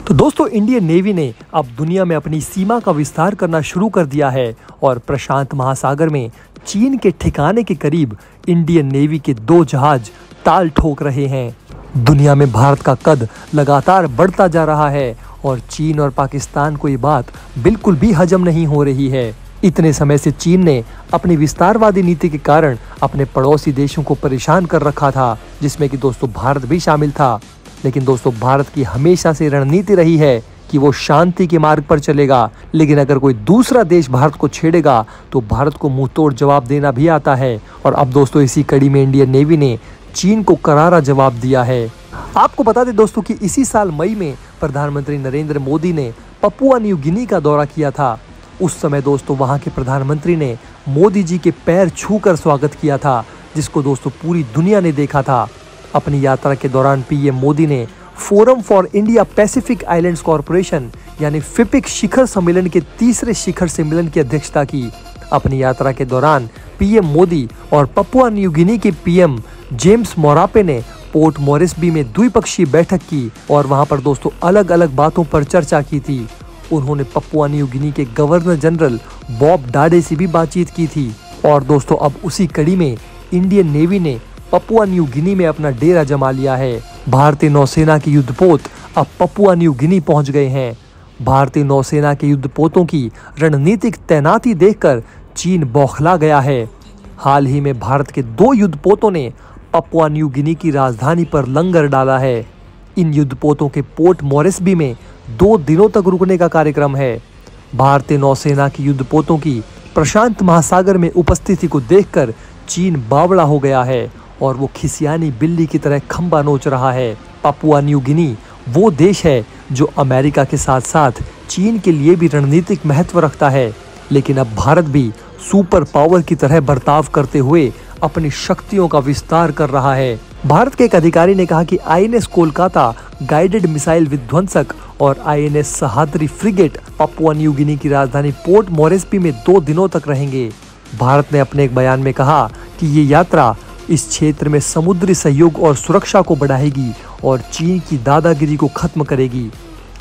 तो दोस्तों Indian navy ने अब दुनिया में अपनी सीमा का विस्तार करना शुरू कर दिया है और प्रशांत महासागर में चीन के ठिकाने के करीब इंडियन नेवी के 2 जहाज ताल ठोक रहे हैं। दुनिया में भारत का कद लगातार बढ़ता जा रहा है और चीन और पाकिस्तान को ये बात बिल्कुल भी हजम नहीं हो रही है। इतने समय से चीन ने अपनी विस्तारवादी नीति के कारण अपने पड़ोसी देशों को परेशान कर रखा था, जिसमें कि दोस्तों भारत भी शामिल था। लेकिन दोस्तों भारत की हमेशा से रणनीति रही है कि वो शांति के मार्ग पर चलेगा, लेकिन अगर कोई दूसरा देश भारत को छेड़ेगा तो भारत को मुंह तोड़ जवाब देना भी आता है। और अब दोस्तों इसी कड़ी में इंडियन नेवी ने चीन को करारा जवाब दिया है। आपको बता दें दोस्तों कि इसी साल मई में प्रधानमंत्री नरेंद्र मोदी ने पपुआ न्यू गिनी का दौरा किया था। उस समय दोस्तों वहां के प्रधानमंत्री ने मोदी जी के पैर छूकर स्वागत किया था, जिसको दोस्तों पूरी दुनिया ने देखा था। अपनी यात्रा के दौरान पीएम मोदी ने forum for India Pacific islands corporation यानी फिपिक शिखर सम्मेलन के तीसरे शिखर सम्मेलन की अध्यक्षता की। अपनी यात्रा के दौरान पीएम मोदी और पपुआ न्यू गिनी के पीएम जेम्स मोरापे ने पोर्ट मोरेस्बी में द्विपक्षीय बैठक की और वहां पर दोस्तों अलग अलग बातों पर चर्चा की थी। उन्होंने पपुआ न्यू गिनी के गवर्नर जनरल बॉब डाडे से भी बातचीत की थी। और दोस्तों अब उसी कड़ी में इंडियन नेवी ने पपुआ न्यू गिनी में अपना डेरा जमा लिया है। भारतीय नौसेना के युद्धपोत अब पपुआ न्यू गिनी पहुंच गए हैं। भारतीय नौसेना के युद्धपोतों की रणनीतिक तैनाती देखकर चीन बौखला गया है। हाल ही में भारत के 2 युद्धपोतों ने पपुआ न्यू गिनी की राजधानी पर लंगर डाला है। इन युद्धपोतों के पोर्ट मोरेस्बी में 2 दिनों तक रुकने का कार्यक्रम है। भारतीय नौसेना के युद्धपोतों की प्रशांत महासागर में उपस्थिति को देखकर चीन बावड़ा हो गया है और वो खिसियानी बिल्ली की तरह खंबा नोच रहा है। पपुआ न्यू गिनी वो देश है जो अमेरिका के साथ साथ चीन के लिए भी रणनीतिक महत्व रखता है, लेकिन अब भारत भी सुपर पावर की तरह बर्ताव करते हुए अपनी शक्तियों का विस्तार कर रहा है। भारत के एक अधिकारी ने कहा कि आईएनएस कोलकाता गाइडेड मिसाइल विध्वंसक और INS Sahyadri frigate Papua New गिनी की राजधानी पोर्ट मोरेस्बी में 2 दिनों तक रहेंगे। भारत ने अपने एक बयान में कहा कि ये यात्रा इस क्षेत्र में समुद्री सहयोग और सुरक्षा को बढ़ाएगी और चीन की दादागिरी को खत्म करेगी।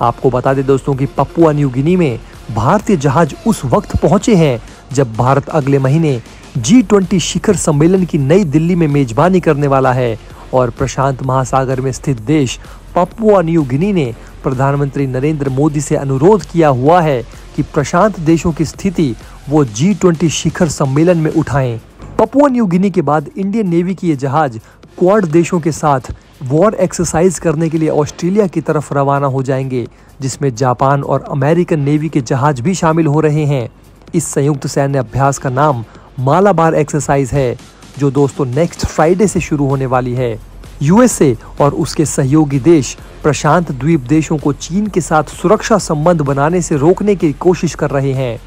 आपको बता दें दोस्तों कि पपुआ न्यू गिनी में भारतीय जहाज उस वक्त पहुंचे हैं जब भारत अगले महीने G20 शिखर सम्मेलन की नई दिल्ली में मेजबानी करने वाला है। और प्रशांत महासागर में स्थित देश पपुआ न्यू गिनी ने प्रधानमंत्री नरेंद्र मोदी से अनुरोध किया हुआ है कि प्रशांत देशों की स्थिति वो G20 शिखर सम्मेलन में उठाएं। पपुआ न्यू गिनी के बाद इंडियन नेवी की ये जहाज क्वाड देशों के साथ वॉर एक्सरसाइज करने के लिए ऑस्ट्रेलिया की तरफ रवाना हो जाएंगे, जिसमें जापान और अमेरिकन नेवी के जहाज भी शामिल हो रहे हैं। इस संयुक्त सैन्य अभ्यास का नाम मालाबार एक्सरसाइज है, जो दोस्तों नेक्स्ट फ्राइडे से शुरू होने वाली है। यूएसए और उसके सहयोगी देश प्रशांत द्वीप देशों को चीन के साथ सुरक्षा संबंध बनाने से रोकने की कोशिश कर रहे हैं।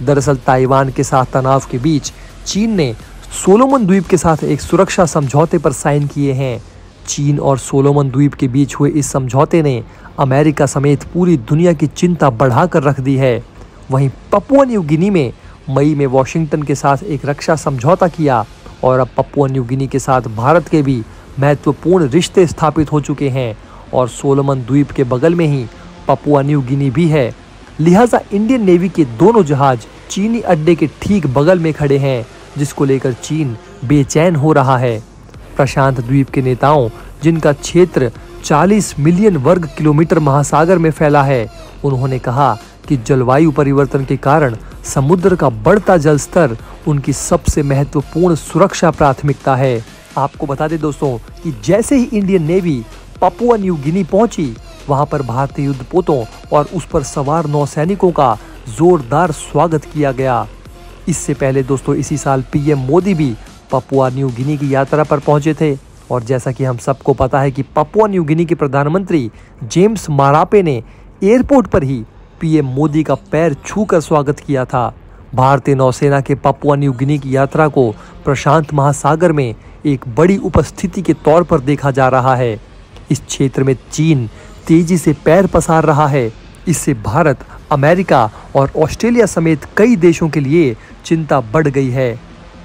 दरअसल ताइवान के साथ तनाव के बीच चीन ने सोलोमन द्वीप के साथ एक सुरक्षा समझौते पर साइन किए हैं। चीन और सोलोमन द्वीप के बीच हुए इस समझौते ने अमेरिका समेत पूरी दुनिया की चिंता बढ़ाकर रख दी है। वहीं पपुआ न्यू गिनी में मई में वॉशिंगटन के साथ एक रक्षा समझौता किया और अब पपुआ न्यू गिनी के साथ भारत के भी महत्वपूर्ण रिश्ते स्थापित हो चुके हैं और सोलोमन द्वीप के बगल में ही पपुआ न्यू गिनी भी है। लिहाजा इंडियन नेवी के दोनों जहाज चीनी अड्डे के ठीक बगल में खड़े हैं, जिसको लेकर चीन बेचैन हो रहा है। प्रशांत द्वीप के नेताओं, जिनका क्षेत्र 40 मिलियन वर्ग किलोमीटर महासागर में फैला है, उन्होंने कहा कि जलवायु परिवर्तन के कारण समुद्र का बढ़ता जल स्तर उनकी सबसे महत्वपूर्ण सुरक्षा प्राथमिकता है। आपको बता दें दोस्तों कि जैसे ही Indian Navy Papua New Guinea पहुंची, वहां पर भारतीय युद्धपोतों और उस पर सवार नौसैनिकों का जोरदार स्वागत किया गया। इससे पहले दोस्तों इसी साल पीएम मोदी भी पपुआ न्यू गिनी की यात्रा पर पहुंचे थे और जैसा कि हम सबको पता है कि पपुआ न्यू गिनी के प्रधानमंत्री जेम्स मारापे ने एयरपोर्ट पर ही पीएम मोदी का पैर छूकर स्वागत किया था। भारतीय नौसेना के पपुआ न्यू गिनी की यात्रा को प्रशांत महासागर में एक बड़ी उपस्थिति के तौर पर देखा जा रहा है। इस क्षेत्र में चीन तेजी से पैर पसार रहा है। इससे भारत, अमेरिका और ऑस्ट्रेलिया समेत कई देशों के लिए चिंता बढ़ गई है।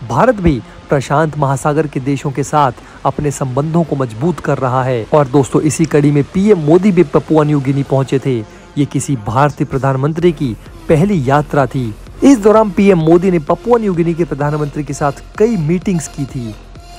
भारत भी प्रशांत महासागर के देशों के साथ अपने संबंधों को मजबूत कर रहा है। और दोस्तों, इसी कड़ी में पीएम मोदी भी पपुआ न्यू गिनी पहुंचे थे। ये किसी भारतीय प्रधानमंत्री की पहली यात्रा थी। इस दौरान पीएम मोदी ने पपुआ न्यू गिनी के प्रधानमंत्री के साथ कई मीटिंग्स की थी।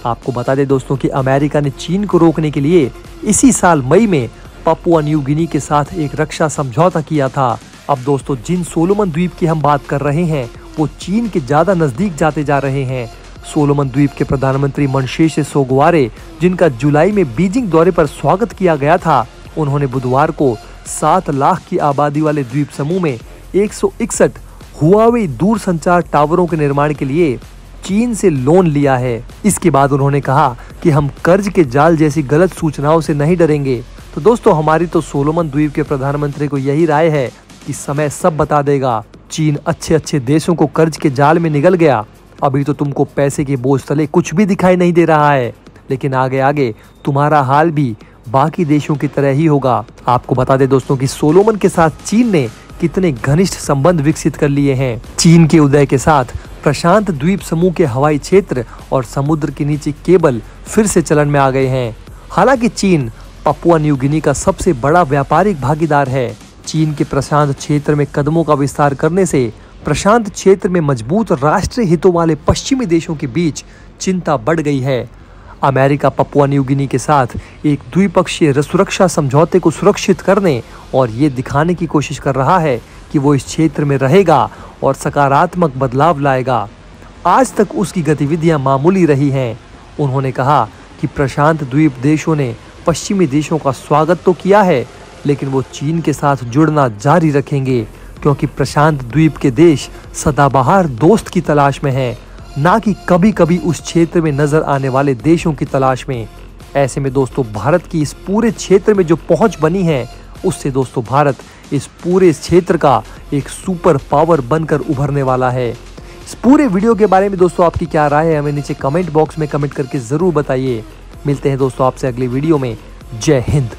आपको बता दें दोस्तों कि अमेरिका ने चीन को रोकने के लिए इसी साल मई में पपुआ न्यू गिनी के साथ एक रक्षा समझौता किया था। अब दोस्तों, जिन सोलोमन द्वीप की हम बात कर रहे हैं वो चीन के ज्यादा नजदीक जाते जा रहे हैं। सोलोमन द्वीप के प्रधानमंत्री मनशेशे सोगवारे, जिनका जुलाई में बीजिंग दौरे पर स्वागत किया गया था, उन्होंने बुधवार को 7 लाख की आबादी वाले द्वीप समूह में 161 हुआवे दूरसंचार टावरों के निर्माण के लिए चीन से लोन लिया है। इसके बाद उन्होंने कहा कि हम कर्ज के जाल जैसी गलत सूचनाओं से नहीं डरेंगे। तो दोस्तों, हमारी तो सोलोमन द्वीप के प्रधानमंत्री को यही राय है कि समय सब बता देगा। चीन अच्छे देशों को कर्ज के जाल में निगल गया। अभी तो तुमको पैसे के बोझ तले कुछ भी दिखाई नहीं दे रहा है, लेकिन आगे आगे तुम्हारा हाल भी बाकी देशों की तरह ही होगा। आपको बता दें दोस्तों कि सोलोमन के साथ चीन ने कितने घनिष्ठ संबंध विकसित कर लिए हैं। चीन के उदय के साथ प्रशांत द्वीप समूह के हवाई क्षेत्र और समुद्र के नीचे केबल फिर से चलन में आ गए हैं। हालांकि चीन पपुआ न्यू गिनी का सबसे बड़ा व्यापारिक भागीदार है। चीन के प्रशांत क्षेत्र में कदमों का विस्तार करने से प्रशांत क्षेत्र में मजबूत राष्ट्रीय हितों वाले पश्चिमी देशों के बीच चिंता बढ़ गई है। अमेरिका पपुआ न्यू गिनी के साथ एक द्विपक्षीय सुरक्षा समझौते को सुरक्षित करने और ये दिखाने की कोशिश कर रहा है कि वो इस क्षेत्र में रहेगा और सकारात्मक बदलाव लाएगा। आज तक उसकी गतिविधियां मामूली रही हैं। उन्होंने कहा कि प्रशांत द्वीप देशों ने पश्चिमी देशों का स्वागत तो किया है, लेकिन वो चीन के साथ जुड़ना जारी रखेंगे, क्योंकि प्रशांत द्वीप के देश सदाबहार दोस्त की तलाश में हैं, ना कि कभी कभी उस क्षेत्र में नजर आने वाले देशों की तलाश में। ऐसे में दोस्तों, भारत की इस पूरे क्षेत्र में जो पहुंच बनी है, उससे दोस्तों भारत इस पूरे क्षेत्र का एक सुपर पावर बनकर उभरने वाला है। इस पूरे वीडियो के बारे में दोस्तों आपकी क्या राय है, हमें नीचे कमेंट बॉक्स में कमेंट करके जरूर बताइए। मिलते हैं दोस्तों आपसे अगली वीडियो में। जय हिंद।